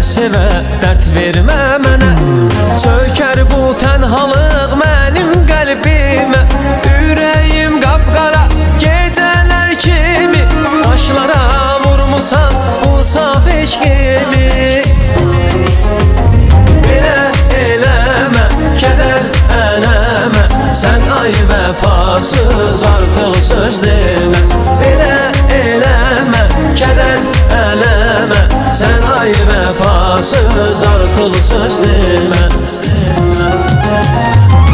Sevə dərd vermə mənə, çökər bu tənhalıq mənim qəlbimə. Ürəyim qapqara gecələr kimi, daşlara vurmusan bu saf eşqimi. Belə eləmə, kədər ələmə, sən ay vəfasız artıq söz demə. Belə eləmə, kədər ələmə, sən ay vəfasız artıq söz demə.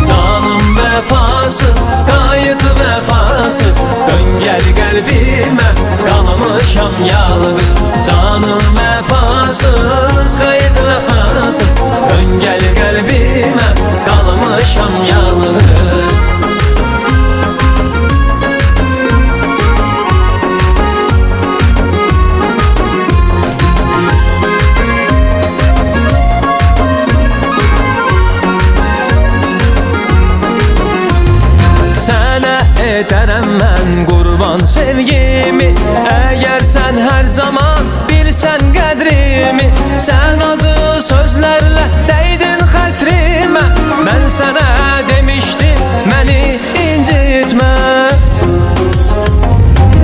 Canım vəfasız, qayıt vəfasız, dön gəl qəlbimə, qalmışam yalqız. Canım vəfasız, qayıt vəfasız, dön gəl qəlbimə, qalmışam yalqız. Edərəm mən qurban sevgimi, əgər sən hər zaman bilsən qədrimi. Sən acı sözlərlə dəydin xətrimə, mən sənə demişdim məni incitmə.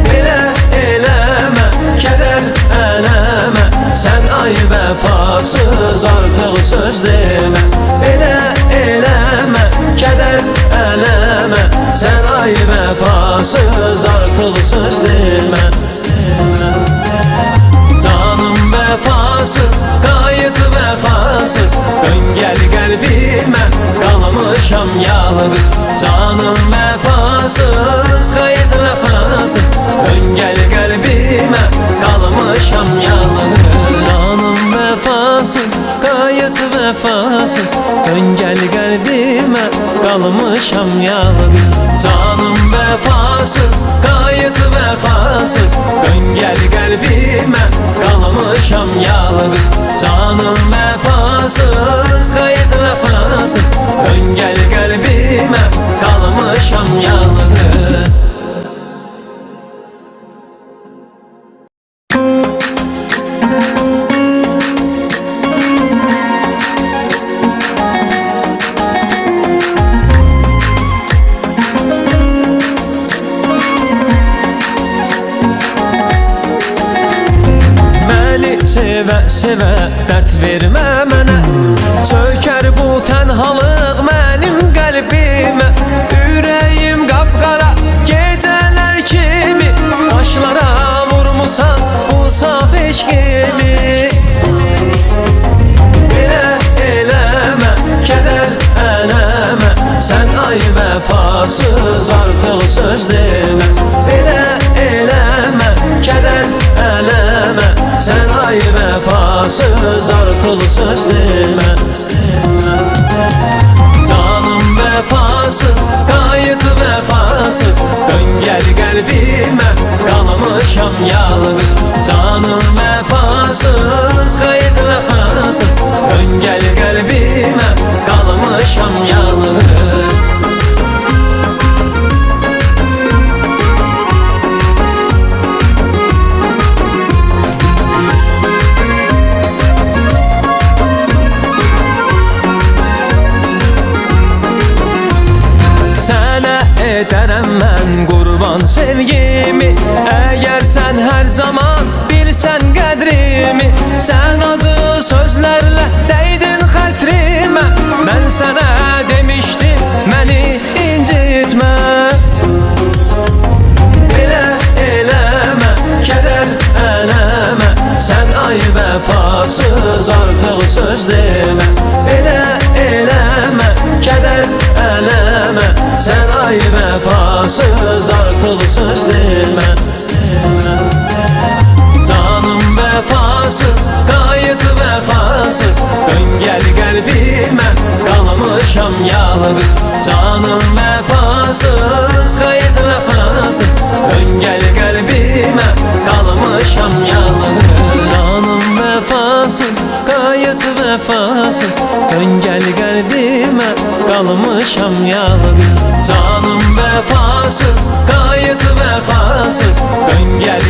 Belə eləmə, kədər ələmə, sən ay vəfasız artıq söz demə. Belə eləmə, kədər ələmə, sən ay vəfasız artıq söz demə. Canım vəfasız, qayıt vəfasız, dön gəl qəlbimə, qalmışam yalqız. Canım vəfasız, qayıt vəfasız, dön gəl qəlbimə, qalmışam yalqız. Canım vəfasız, qayıt vəfasız, dön gəl qəlbimə, qalmışam yalqız. Canım vəfasız, qayıt vəfasız, dön gəl qəlbimə, qalmışam yalqız. Canım vəfasız, qayıt vəfasız, dön gəl qəlbimə, qalmışam yalqız. Sevə dərd vermə mənə, çökər bu tənhalıq mənim qəlbimə. Ürəyim qapqara gecələr kimi, daşlara vurmusan bu saf eşqimi. Belə eləmə, kədər ələmə, sən ay vəfasız artıq söz demə. Belə eləmə, kədər ələmə, sən ay vəfasız artıq söz demə. Canım vəfasız, qayıt vəfasız, dön gəl qəlbimə, qalmışam yalqız. Canım vəfasız, qayıt vəfasız, dön gəl qəlbimə, qalmışam yalqız. Edərəm mən qurban sevgimi, əgər sən hər zaman bilsən qədrimi. Sən acı sözlərlə dəydin xətrimə, mən sənə demişdim məni incitmə. Belə eləmə, kədər ələmə, sən ay vəfasız artıq söz demə. Belə eləmə, kədər ələmə, sən ay vəfasız artıq söz demə. Canım vəfasız, qayıt vəfasız, dön gəl qəlbimə, qalmışam yalqız. Canım vəfasız, qayıt vəfasız, dön gəl qəlbimə, qalmışam yalqız. Canım vəfasız, vefasız. Dön gel qəlbimə, qalmışam yalqız. Canım vefasız, gayet vefasız. Dön gel